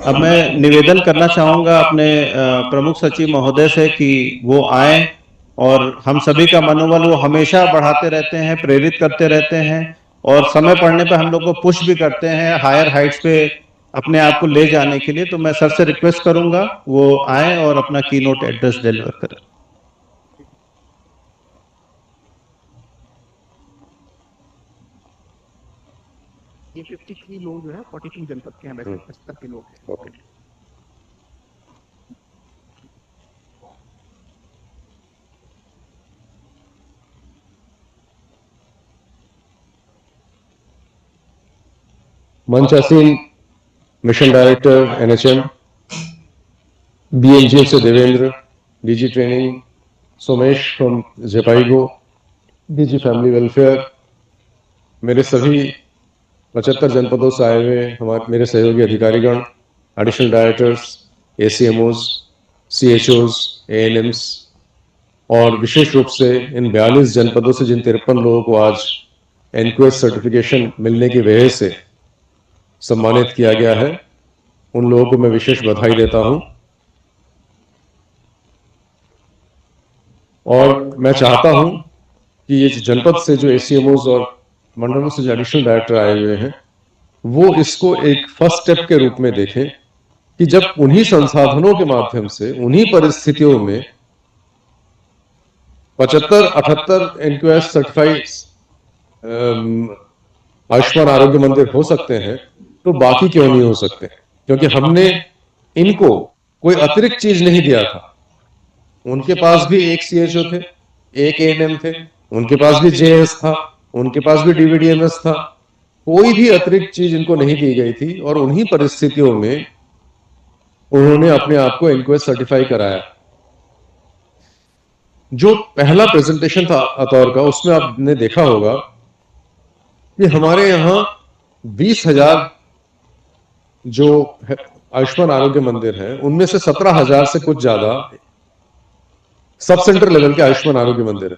अब मैं निवेदन करना चाहूंगा अपने प्रमुख सचिव महोदय से कि वो आए और हम सभी का मनोबल वो हमेशा बढ़ाते रहते हैं, प्रेरित करते रहते हैं और समय पड़ने पे हम लोग को पुश भी करते हैं हायर हाइट्स पे अपने आप को ले जाने के लिए। तो मैं सर से रिक्वेस्ट करूंगा वो आए और अपना कीनोट एड्रेस डिलीवर करें। ये 53 लोग जो है 42 जनपद के हैं, वैसे 75 के लोग हैं। ओके। मंचासीन मिशन डायरेक्टर एनएचएम, बीएमजीएम से Devendra, DG training Somesh from Jhpiego, DG family welfare, मेरे सभी 75 जनपदों से आए हुए हमारे मेरे सहयोगी अधिकारीगण, एडिशनल डायरेक्टर्स, एसीएमओज, सीएचओज, एएनएम्स और विशेष रूप से इन 42 जनपदों से जिन 53 लोगों को आज एनक्वेस्ट सर्टिफिकेशन मिलने की वजह से सम्मानित किया गया है, उन लोगों को मैं विशेष बधाई देता हूं। और मैं चाहता हूं कि ये जनपद से जो एसीएमओज और मंडलों से जो एडिशनल डायरेक्टर आए हुए हैं वो इसको एक फर्स्ट स्टेप के रूप में देखें कि जब उन्हीं संसाधनों के माध्यम से उन्हीं परिस्थितियों में 75-78 एनक्वेस्ट सर्टिफाइड आयुष्मान आरोग्य मंदिर हो सकते हैं तो बाकी क्यों नहीं हो सकते? क्योंकि हमने इनको कोई अतिरिक्त चीज नहीं दिया था। उनके पास भी एक सीएचओ थे, एक एएनएम थे, उनके पास भी जेएस था, उनके पास भी डीवीडीएमएस था। कोई भी अतिरिक्त चीज इनको नहीं दी गई थी और उन्हीं परिस्थितियों में उन्होंने अपने आप को एनक्वेस्ट सर्टिफाई कराया। जो पहला प्रेजेंटेशन था अतौर का, उसमें आपने देखा होगा कि हमारे यहां 20,000 जो आयुष्मान आरोग्य मंदिर है उनमें से 17,000 से कुछ ज्यादा सब सेंटर लेवल के आयुष्मान आरोग्य मंदिर है।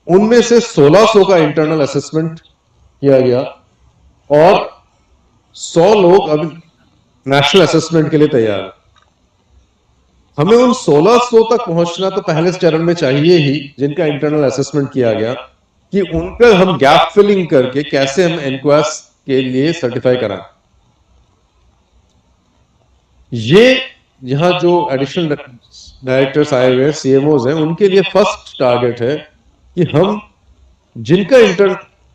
उनमें से 1600 का इंटरनल असेसमेंट किया गया और 100 लोग अभी नेशनल असेसमेंट के लिए तैयार है। हमें उन 1600 तक पहुंचना तो पहले चरण में चाहिए ही, जिनका इंटरनल असेसमेंट किया गया, कि उनका हम गैप फिलिंग करके कैसे हम एनक्वेस्ट के लिए सर्टिफाई कराएं। ये यहां जो एडिशनल डायरेक्टर्स आए हुए हैं, सीएमओज हैं, उनके लिए फर्स्ट टारगेट है कि हम जिनका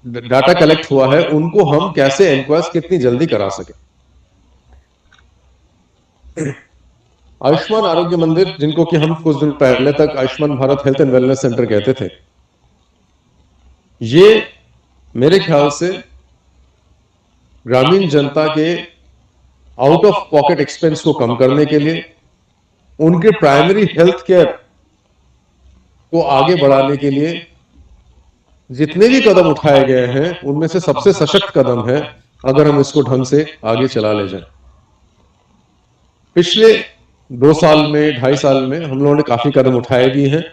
डाटा कलेक्ट हुआ है उनको हम कैसे एनक्वेस्ट कितनी जल्दी करा सके। आयुष्मान आरोग्य मंदिर, जिनको कि हम कुछ दिन पहले तक Ayushman Bharat health and wellness centre कहते थे, ये मेरे ख्याल से ग्रामीण जनता के आउट ऑफ पॉकेट एक्सपेंस को कम करने के लिए, उनके प्राइमरी हेल्थ केयर को आगे बढ़ाने के लिए जितने भी कदम उठाए गए हैं उनमें से सबसे सशक्त कदम है अगर हम इसको ढंग से आगे चला ले जाएं। पिछले 2 साल में, 2.5 साल में हम लोगों ने काफी कदम उठाए भी हैं।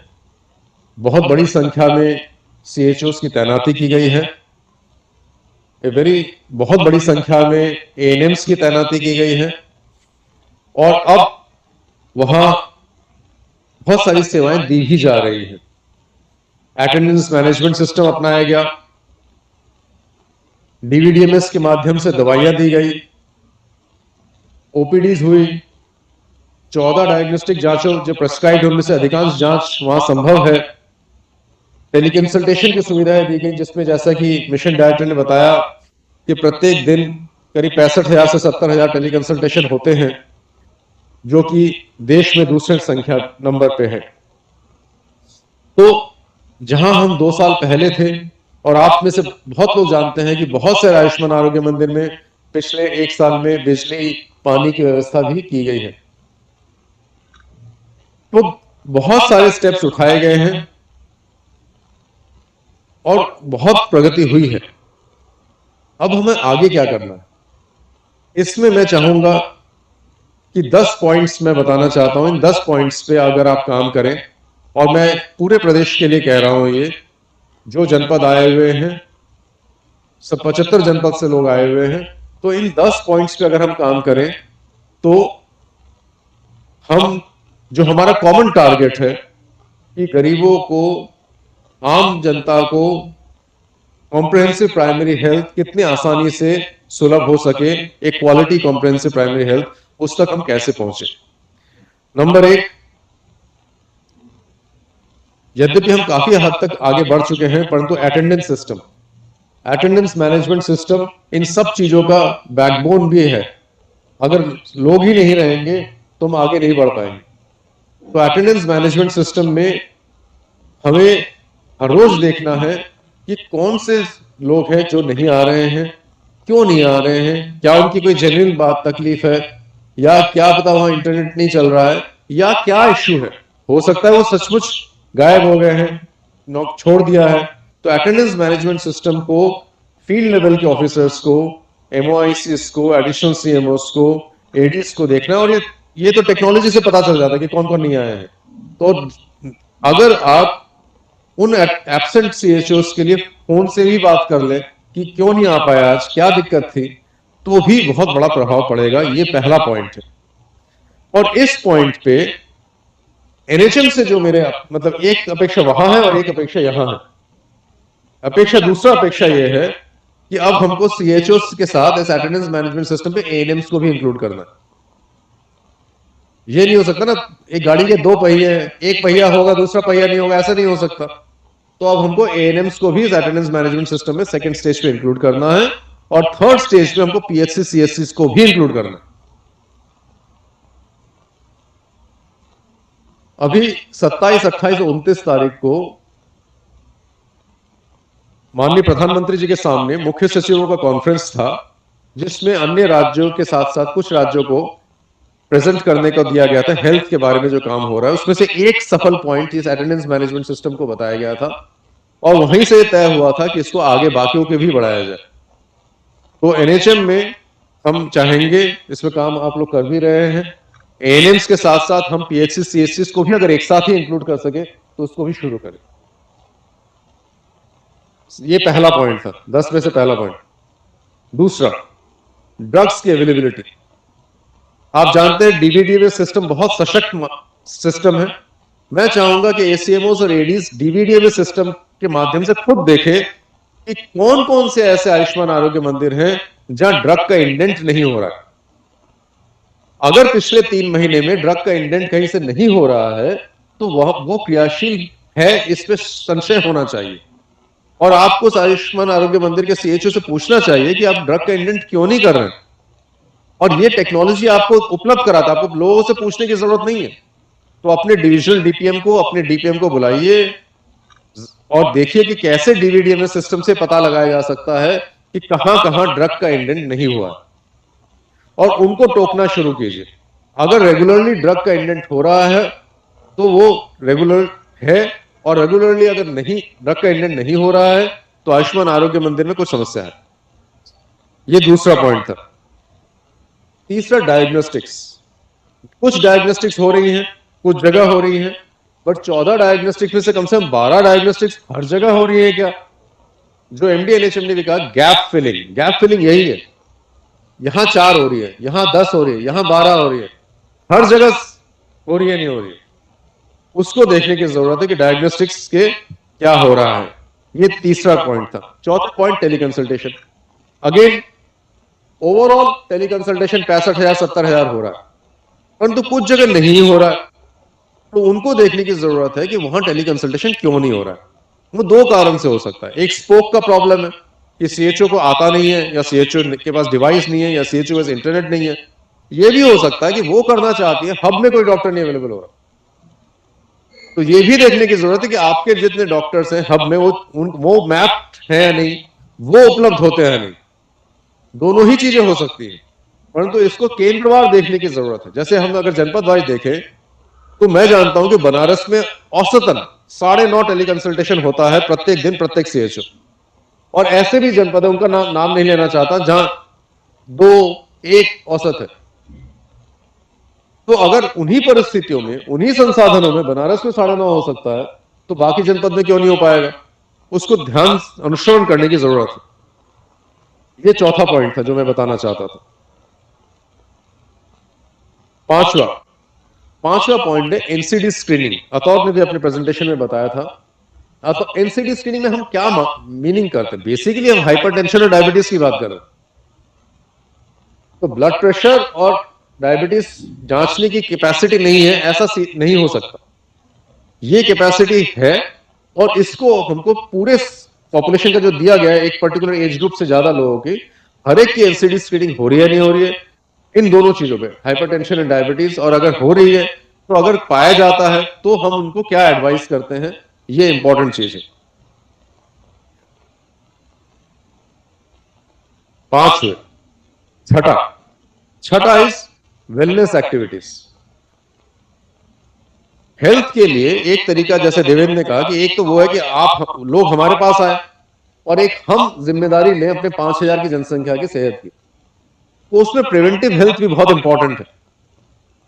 बहुत बड़ी संख्या में सीएचओस की तैनाती की गई है। बहुत बड़ी संख्या में एएनएम्स की तैनाती की गई है और अब वहां बहुत सारी सेवाएं दी ही जा रही हैं। अटेंडेंस मैनेजमेंट सिस्टम अपनाया गया, डीवीडीएमएस के माध्यम से दवाइयां दी गई, ओपीडीज हुई, 14 डायग्नोस्टिक जांचों जो प्रेस्क्राइब्ड उनमें से अधिकांश जांच वहां संभव है। टेलीकंसल्टेशन की सुविधाएं दी गई, जिसमें जैसा कि मिशन डायरेक्टर ने बताया कि प्रत्येक दिन करीब 65,000 से 70,000 टेलीकंसल्टेशन होते हैं, जो कि देश में दूसरे संख्या नंबर पे है। तो जहां हम 2 साल पहले थे, और आप में से बहुत लोग जानते हैं कि बहुत से आयुष्मान आरोग्य मंदिर में पिछले 1 साल में बिजली पानी की व्यवस्था भी की गई है। तो बहुत सारे स्टेप्स उठाए गए हैं और बहुत प्रगति हुई है। अब हमें आगे क्या करना है, इसमें मैं चाहूंगा कि 10 पॉइंट्स मैं बताना चाहता हूं। इन 10 पॉइंट्स पे अगर आप काम करें, और मैं पूरे प्रदेश के लिए कह रहा हूं, ये जो जनपद आए हुए हैं, सब 75 जनपद से लोग आए हुए हैं, तो इन 10 पॉइंट्स पे अगर हम काम करें तो हम जो हमारा कॉमन टारगेट है कि गरीबों को, आम जनता को कॉम्प्रिहेंसिव प्राइमरी हेल्थ कितनी आसानी से सुलभ हो सके, एक क्वालिटी कॉम्प्रिहेंसिव प्राइमरी हेल्थ, उस तक हम कैसे पहुंचे। नंबर एक, यद्यपि हम काफी हद तक आगे बढ़ चुके हैं, परंतु attendance system, attendance management system in सब चीजों का बैकबोन भी है। अगर लोग ही नहीं रहेंगे तो हम आगे नहीं बढ़ पाएंगे। तो अटेंडेंस मैनेजमेंट सिस्टम में हमें हर रोज देखना है कि कौन से लोग हैं जो नहीं आ रहे हैं, क्यों नहीं आ रहे हैं, क्या उनकी कोई जेन्युइन बात तकलीफ है, या क्या पता वहां इंटरनेट नहीं चल रहा है, या क्या इश्यू है। हो सकता है वो सचमुच गायब हो गए हैं, छोड़ दिया है। तो अटेंडेंस मैनेजमेंट सिस्टम को फील्ड लेवल के ऑफिसर्स को, एमओआईसीस को, एडिशनल सीएमओस को, एडीज को देखना है। और ये तो टेक्नोलॉजी से पता चल जाता है कि कौन कौन नहीं आए हैं। तो अगर आप उन एब्सेंट सीएचओस के लिए फोन से भी बात कर ले कि क्यों नहीं आ पाया आज, क्या दिक्कत थी, तो भी बहुत बड़ा प्रभाव पड़ेगा। ये पहला पॉइंट है। और इस पॉइंट पे एनएचएम से जो मेरे मतलब एक अपेक्षा वहां है और एक अपेक्षा यहां है। दूसरा अपेक्षा यह है कि अब हमको सीएचओस के साथ इस अटेंडेंस मैनेजमेंट सिस्टम पे एएनएम्स को भी इंक्लूड करना है। ये नहीं हो सकता ना, एक गाड़ी के दो पहिए, एक पहिया होगा दूसरा पहिया नहीं होगा, ऐसा नहीं हो सकता। तो अब हमको एएनएम्स को भी इस अटेंडेंस मैनेजमेंट सिस्टम में सेकंड स्टेज पे इंक्लूड करना है, और थर्ड स्टेज पे हमको पीएचसी सीएचसी को भी इंक्लूड करना है। अभी 27, 28 और 29 तारीख को माननीय प्रधानमंत्री जी के सामने मुख्य सचिवों का कॉन्फ्रेंस था, जिसमें अन्य राज्यों के साथ साथ कुछ राज्यों को प्रेजेंट करने को दिया गया था हेल्थ के बारे में जो काम हो रहा है। उसमें से एक सफल पॉइंट इस अटेंडेंस मैनेजमेंट सिस्टम को बताया गया था, और वहीं से तय हुआ था कि इसको आगे बाकियों के भी बढ़ाया जाए। तो एनएचएम में हम चाहेंगे, इसमें काम आप लोग कर भी रहे हैं, एएनएम्स के साथ साथ हम पीएचसी सीएचसी को भी अगर एक साथ ही इंक्लूड कर सके तो उसको भी शुरू करें। ये पहला पॉइंट था, 10 में से पहला पॉइंट। दूसरा, ड्रग्स की अवेलेबिलिटी। आप जानते हैं डीवीडीए सिस्टम बहुत सशक्त सिस्टम है। मैं चाहूंगा कि एसीएमओस और एडीज डीवीडीए सिस्टम के माध्यम से खुद देखें कि कौन कौन से ऐसे आयुष्मान आरोग्य मंदिर हैं जहां ड्रग का इंडेंट नहीं हो रहा है। अगर पिछले 3 महीने में ड्रग का इंडेंट कहीं से नहीं हो रहा है तो वो क्रियाशील है, इस पे संशय होना चाहिए। और आपको उस आयुष्मान आरोग्य मंदिर के सीएचओ से पूछना चाहिए कि आप ड्रग का इंडेंट क्यों नहीं कर रहे हैं। और ये टेक्नोलॉजी आपको उपलब्ध कराता है, आपको लोगों से पूछने की जरूरत नहीं है। तो अपने डिविजनल डीपीएम को, अपने डीपीएम को बुलाइए और देखिए कि कैसे डीवीडीएम सिस्टम से पता लगाया जा सकता है कि कहां कहां ड्रग का इंडेंट नहीं हुआ, और उनको टोकना शुरू कीजिए। अगर रेगुलरली ड्रग का इंडेंट हो रहा है तो वो रेगुलर है, और रेगुलरली अगर नहीं ड्रग का इंडेंट नहीं हो रहा है तो आयुष्मान आरोग्य मंदिर में कुछ समस्या है। ये दूसरा पॉइंट था। तीसरा, डायग्नोस्टिक्स। कुछ डायग्नोस्टिक्स हो रही हैं, कुछ जगह हो रही हैं, बट 14 डायग्नोस्टिक्स में से कम 12 डायग्नोस्टिक्स हर जगह हो रही है क्या? जो एमडी एनएचएम ने भी कहा, गैप फिलिंग। गैप फिलिंग यही है, यहां 4 हो रही है, यहां 10 हो रही है, यहां 12 हो रही है, हर जगह हो रही है नहीं हो रही है। उसको देखने की जरूरत है कि डायग्नोस्टिक्स के क्या हो रहा है। ये तीसरा पॉइंट था। चौथा point, teleconsultation. Again overall teleconsultation 65,000 70,000 हो रहा है, परंतु कुछ जगह नहीं हो रहा है। तो उनको देखने की जरूरत है कि वहां टेलीकंसल्टेशन क्यों नहीं हो रहा है। वो 2 कारण से हो सकता है। एक स्पोक का प्रॉब्लम है कि सीएचओ को आता नहीं है, या सीएचओ के पास डिवाइस नहीं है, या सीएचओ के पास इंटरनेट नहीं है। ये भी हो सकता है कि वो करना चाहती है, हब में कोई डॉक्टर नहीं अवेलेबल हो रहा। तो ये भी देखने की जरूरत है कि आपके जितने डॉक्टर्स हैं हब में वो मैप्ड है या नहीं, वो उपलब्ध होते हैं नहीं। दोनों ही चीजें हो सकती है, परंतु इसको केंद्रवार देखने की जरूरत है। जैसे हम अगर जनपद वाइज देखें तो मैं जानता हूं कि बनारस में औसतन 9.5 टेलीकंसल्टेशन होता है प्रत्येक दिन, प्रत्येक सीएचओ। और ऐसे भी जनपद है, उनका नाम नहीं लेना चाहता, जहां 2-1 औसत है। तो अगर उन्हीं परिस्थितियों में, उन्हीं संसाधनों में बनारस में 9.5 हो सकता है, तो बाकी जनपद में क्यों नहीं हो पाएगा? उसको ध्यान अनुश्रवण करने की जरूरत है। ये चौथा पॉइंट था जो मैं बताना चाहता था। पांचवा पॉइंट है एनसीडी स्क्रीनिंग। अतौर ने भी अपने प्रेजेंटेशन में बताया था। तो एनसीडी स्क्रीनिंग में हम क्या मीनिंग करते हैं? बेसिकली हम हाइपरटेंशन और डायबिटीज की बात कर रहे हैं। तो ब्लड प्रेशर और डायबिटीज जांचने की कैपेसिटी नहीं है ऐसा नहीं हो सकता। ये कैपेसिटी है और इसको हमको पूरे पॉपुलेशन का जो दिया गया है, एक पर्टिकुलर एज ग्रुप से ज्यादा लोगों की, हर एक की एनसीडी स्क्रीनिंग हो रही है नहीं हो रही है, इन दोनों चीजों पे, हाइपरटेंशन एंड डायबिटीज। और अगर हो रही है तो अगर पाया जाता है तो हम उनको क्या एडवाइस करते हैं, ये इंपॉर्टेंट चीज है। छठा इज वेलनेस एक्टिविटीज। हेल्थ के लिए एक तरीका, जैसे देवेंद्र ने कहा, कि एक तो वो है कि आप लोग हमारे पास आए और एक हम जिम्मेदारी लें अपने 5000 की जनसंख्या की सेहत की। तो उसमें प्रिवेंटिव हेल्थ भी बहुत इंपॉर्टेंट है।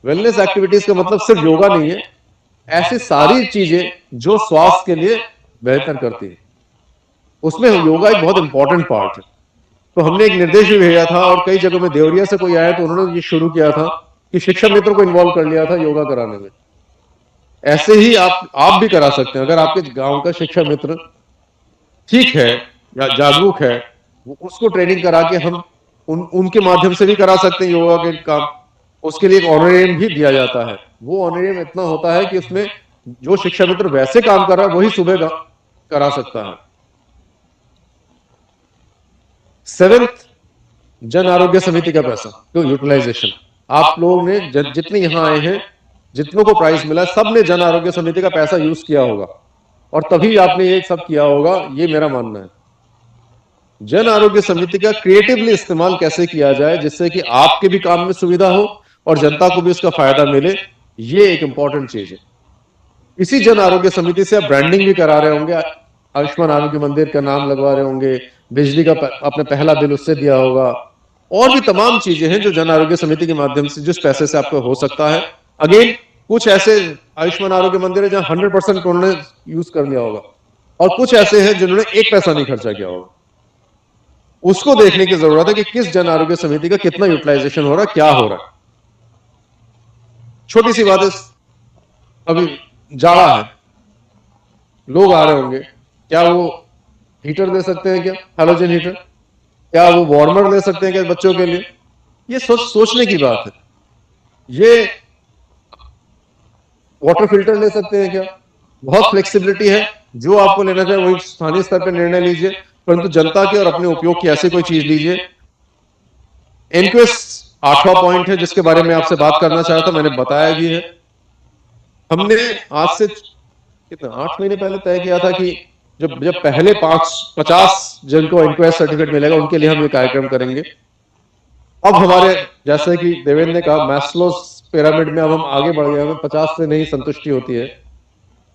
वेलनेस एक्टिविटीज का मतलब सिर्फ योगा नहीं है, ऐसी सारी चीजें जो स्वास्थ्य के लिए बेहतर करती है, उसमें योगा एक बहुत इंपॉर्टेंट पार्ट है। तो हमने एक निर्देश भी भेजा था और कई जगह में देवरिया से कोई आया तो उन्होंने ये शुरू किया था कि शिक्षा मित्र को इन्वॉल्व कर लिया था योगा कराने में। ऐसे ही आप भी करा सकते हैं। अगर आपके गांव का शिक्षा मित्र ठीक है या जागरूक है, उसको ट्रेनिंग करा के हम उनके माध्यम से भी करा सकते हैं योगा के काम। उसके लिए एक ऑनरेरियम भी दिया जाता है। वो ऑनरेरियम इतना होता है कि उसमें जो शिक्षा मित्र वैसे काम कर रहा है वही सुबह करा सकता है। 7th, जन आरोग्य समिति का पैसा तो यूटिलाइजेशन। आप लोग ने जितने यहां आए हैं, जितनों को प्राइज मिला, सब ने जन आरोग्य समिति का पैसा यूज किया होगा और तभी आपने ये सब किया होगा, ये मेरा मानना है। जन आरोग्य समिति का क्रिएटिवली इस्तेमाल कैसे किया जाए जिससे कि आपके भी काम में सुविधा हो और जनता को भी उसका फायदा मिले, ये एक इंपॉर्टेंट चीज है। इसी जन आरोग्य समिति से आप ब्रांडिंग भी करा रहे होंगे, आयुष्मान आरोग्य मंदिर का नाम लगवा रहे होंगे, बिजली का अपना पहला बिल उससे दिया होगा, और भी तमाम चीजें हैं जो जन आरोग्य समिति के माध्यम से जिस पैसे से आपको हो सकता है। अगेन कुछ ऐसे आयुष्मान आरोग्य मंदिर है जहां 100% उन्होंने यूज कर लिया होगा और कुछ ऐसे हैं जिन्होंने एक पैसा नहीं खर्चा किया होगा। उसको देखने की जरूरत है कि किस जन आरोग्य समिति का कितना यूटिलाइजेशन हो रहा है, क्या हो रहा है। छोटी सी बात है, अभी जाड़ा है, लोग आ रहे होंगे, क्या वो हीटर दे सकते हैं? क्या हैलोजन हीटर? क्या वो वार्मर ले सकते हैं क्या बच्चों के लिए? ये सोचने की बात है। ये वाटर फिल्टर ले सकते हैं क्या? बहुत फ्लेक्सिबिलिटी है, जो आपको लेना चाहिए वही स्थानीय स्तर पर निर्णय लीजिए, परंतु जनता के और अपने उपयोग की ऐसी कोई चीज लीजिए। एनक्यूएस 8वां पॉइंट है जिसके बारे में आपसे बात करना चाहा था, मैंने बताया भी है। हमने आज से कितना 8 महीने पहले तय किया था कि जब पहले 50 जिनको एनक्यूएस सर्टिफिकेट मिलेगा उनके लिए हम ये कार्यक्रम करेंगे। अब हमारे, जैसे कि देवेंद्र ने कहा, मैस्लोस पिरामिड में अब हम आगे बढ़ गए, हमें 50 से नहीं संतुष्टि होती है।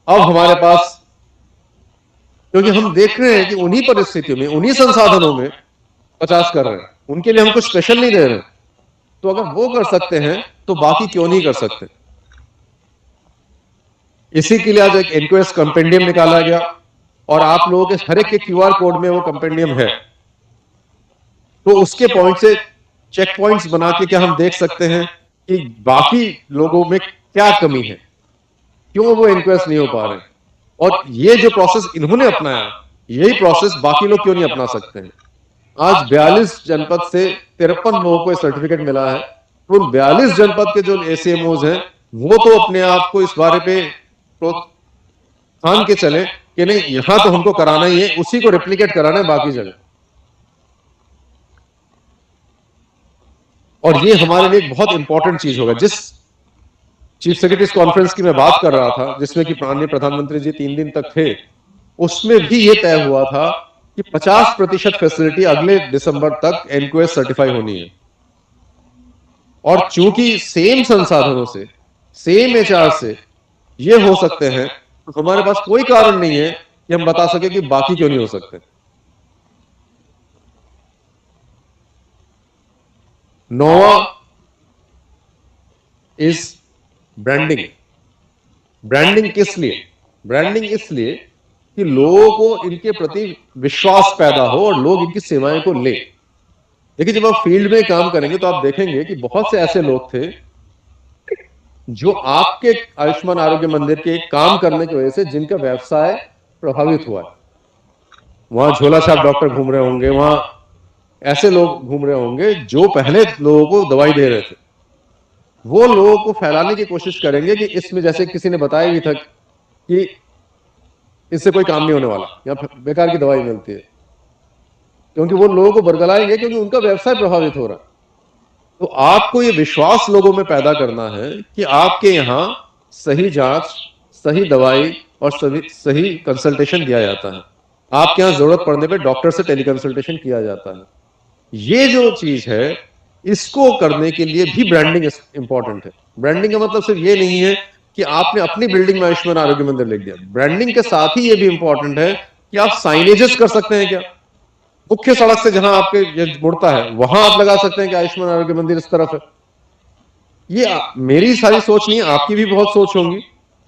अब हमारे पास, क्योंकि हम देख रहे हैं कि उन्हीं परिस्थितियों में, उन्हीं संसाधनों में 50 कर रहे हैं, उनके लिए हम कुछ स्पेशल नहीं दे रहे। तो अगर वो कर सकते हैं तो बाकी क्यों नहीं कर सकते? इसी के लिए आज एक एनक्यूएस कंपेंडियम निकाला गया और आप लोगों के हर एक के क्यूआर कोड में वो कंपेंडियम है। तो उसके पॉइंट से चेक पॉइंट्स बना के क्या हम देख सकते हैं कि बाकी लोगों में क्या कमी है, क्यों वो एनक्यूएस नहीं हो पा रहे, और ये जो प्रोसेस इन्होंने अपनाया, यही प्रोसेस बाकी लोग क्यों नहीं अपना सकते हैं। आज 42 जनपद से 53 लोगों को सर्टिफिकेट मिला है। तो उन 42 जनपद के जो एसीएमओज हैं वो तो अपने आप को इस बारे पे प्रोत्साहन के चले कि नहीं, यहां तो हमको कराना ही है, उसी को रेप्लिकेट कराना है बाकी जगह। और ये हमारे लिए एक बहुत इंपॉर्टेंट चीज होगा। जिस चीफ सेक्रेटरीज कॉन्फ्रेंस की मैं बात कर रहा था, जिसमें कि माननीय प्रधानमंत्री जी 3 दिन तक थे, उसमें भी ये तय हुआ था कि 50% फैसिलिटी अगले दिसंबर तक एनक्यूएस सर्टिफाई होनी है। और चूंकि सेम संसाधनों से, सेम एचआर से ये हो सकते हैं, तो हमारे पास कोई कारण नहीं है कि हम बता सके कि बाकी क्यों नहीं हो सकते। 9वां इज ब्रांडिंग। ब्रांडिंग किस लिए? ब्रांडिंग इसलिए कि लोगों को इनके प्रति विश्वास पैदा हो और लोग इनकी सेवाएं को ले। देखिए, जब आप फील्ड में काम करेंगे तो आप देखेंगे कि बहुत से ऐसे लोग थे जो आपके आयुष्मान आरोग्य मंदिर के काम करने की वजह से जिनका व्यवसाय प्रभावित हुआ है। वहां झोला छाप डॉक्टर घूम रहे होंगे, वहां ऐसे लोग घूम रहे होंगे जो पहले लोगों को दवाई दे रहे थे, वो लोगों को फैलाने की कोशिश करेंगे कि इसमें, जैसे किसी ने बताया भी था कि इससे कोई काम नहीं होने वाला, यहाँ बेकार की दवाई मिलती है, क्योंकि वो लोगों को बरगलाएंगे क्योंकि उनका व्यवसाय प्रभावित हो रहा है। तो आपको ये विश्वास लोगों में पैदा करना है कि आपके यहाँ सही जांच, सही दवाई और सही कंसल्टेशन दिया जाता है। आपके यहाँ जरूरत पड़ने पे डॉक्टर से टेलीकंसल्टेशन किया जाता है। ये जो चीज है, इसको करने के लिए भी ब्रांडिंग इंपॉर्टेंट है। ब्रांडिंग का मतलब सिर्फ ये नहीं है कि आपने अपनी बिल्डिंग में आयुष्मान आरोग्य मंदिर लिख दिया। ब्रांडिंग के साथ ही ये भी इंपॉर्टेंट है कि आप साइनेजेस कर सकते हैं क्या, मुख्य सड़क से जहां आपके ये मुड़ता है वहां आप लगा सकते हैं कि आयुष्मान आरोग्य मंदिर इस तरफ है। ये मेरी सारी सोच नहीं है, आपकी भी बहुत सोच होंगी,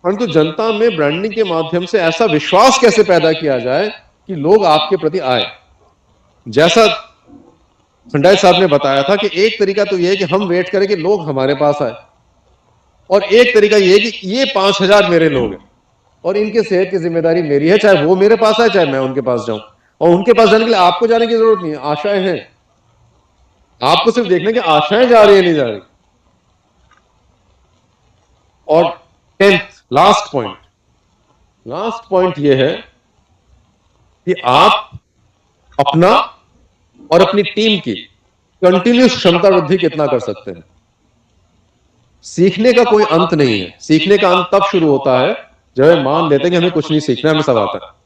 परंतु जनता में ब्रांडिंग के माध्यम से ऐसा विश्वास कैसे पैदा किया जाए कि लोग आपके प्रति आए। जैसा खंडाई साहब ने बताया था कि एक तरीका तो यह है कि हम वेट करें कि लोग हमारे पास आए, और एक तरीका यह है कि ये 5000 मेरे लोग हैं और इनके सेहत की जिम्मेदारी मेरी है, चाहे वो मेरे पास आए चाहे मैं उनके पास जाऊं। और उनके पास जाने के लिए आपको जाने की जरूरत नहीं है, आशाएं हैं, आपको सिर्फ देखने की आशाएं जा रही है नहीं जा रही। और 10th लास्ट पॉइंट यह है कि आप अपना और अपनी टीम की कंटिन्यूस क्षमता वृद्धि कितना कर सकते हैं। सीखने का कोई अंत नहीं है, सीखने का अंत तब शुरू होता है जब हम मान लेते हैं कि हमें कुछ नहीं सीखना, हमें सब आता है।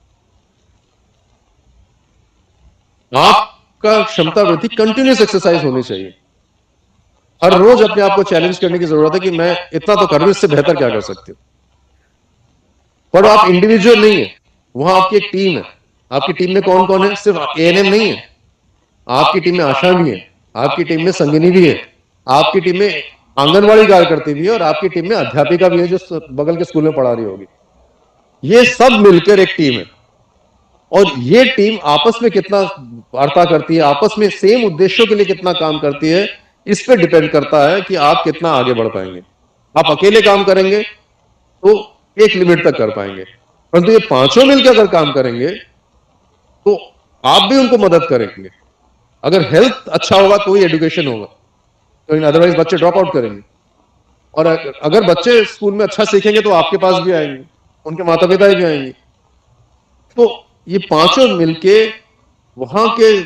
आपका क्षमता वृद्धि कंटिन्यूस एक्सरसाइज होनी चाहिए। हर रोज अपने आप को चैलेंज करने की जरूरत है कि मैं इतना तो कर रहा हूं, इससे बेहतर क्या कर सकती हूं। पर आप इंडिविजुअल नहीं है, वहां आपकी एक टीम है। आपकी टीम में कौन कौन है? सिर्फ एएनएम नहीं है, आपकी टीम में आशा भी है, आपकी टीम में संगिनी भी है, आपकी टीम में आंगनवाड़ी कार्यकर्ती भी है, और आपकी टीम में अध्यापिका भी है जो बगल के स्कूल में पढ़ा रही होगी। ये सब मिलकर एक टीम है, और ये टीम आपस में कितना वार्ता करती है, आपस में सेम उद्देश्यों के लिए कितना काम करती है, इस पे डिपेंड करता है कि आप कितना आगे बढ़ पाएंगे। आप अकेले काम करेंगे तो एक लिमिट तक कर पाएंगे, परंतु ये पांचों मिलकर अगर काम करेंगे तो आप भी उनको मदद करेंगे। अगर हेल्थ अच्छा होगा तो ही एजुकेशन होगा, तो अदरवाइज बच्चे ड्रॉप आउट करेंगे। और अगर बच्चे स्कूल में अच्छा सीखेंगे तो आपके पास भी आएंगे, उनके माता पिता भी आएंगे। तो ये पांचों मिलके वहां के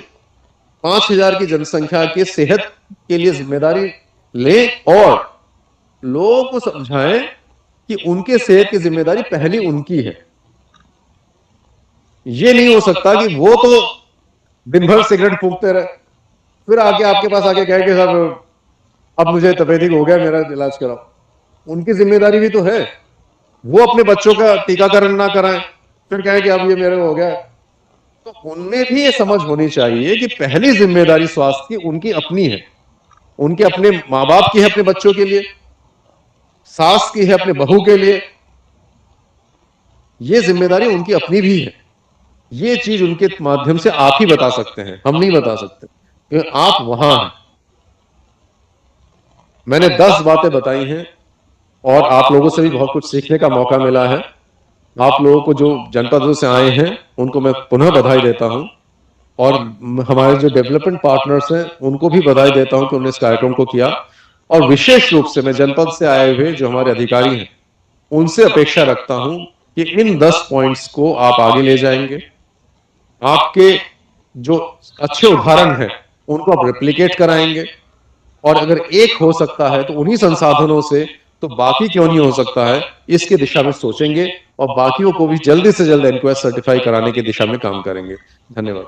5000 की जनसंख्या के सेहत के लिए जिम्मेदारी लें, और लोगों को समझाएं कि उनके सेहत की जिम्मेदारी पहली उनकी है। ये नहीं हो सकता कि वो तो दिन भर सिगरेट फूंकते रहे, फिर आके आपके पास आके कहे कि साहब अब मुझे तपेदिक हो गया, मेरा इलाज कराओ। उनकी जिम्मेदारी भी तो है, वो अपने बच्चों का टीकाकरण ना कराएं फिर कहें कि अब ये मेरे हो गया। तो उनमें भी ये समझ होनी चाहिए कि पहली जिम्मेदारी स्वास्थ्य की उनकी अपनी है, उनके अपने माँ बाप की है, अपने बच्चों के लिए, सास की है अपने बहू के लिए। ये जिम्मेदारी उनकी अपनी भी है। ये चीज उनके माध्यम से आप ही बता सकते हैं, हम नहीं बता सकते, क्योंकि आप वहां हैं। मैंने 10 बातें बताई हैं और आप लोगों से भी बहुत कुछ सीखने का मौका मिला है। आप लोगों को जो जनपदों से आए हैं उनको मैं पुनः बधाई देता हूं, और हमारे जो डेवलपमेंट पार्टनर्स हैं उनको भी बधाई देता हूं कि उन्होंने इस कार्यक्रम को किया। और विशेष रूप से मैं जनपद से आए हुए जो हमारे अधिकारी हैं उनसे अपेक्षा रखता हूं कि इन 10 पॉइंट्स को आप आगे ले जाएंगे। आपके जो अच्छे उदाहरण हैं उनको आप रेप्लिकेट कराएंगे, और अगर एक हो सकता है तो उन्हीं संसाधनों से, तो बाकी क्यों नहीं हो सकता है, इसकी दिशा में सोचेंगे और बाकियों को भी जल्दी से जल्द एनक्वेस्ट सर्टिफाई कराने की दिशा में काम करेंगे। धन्यवाद।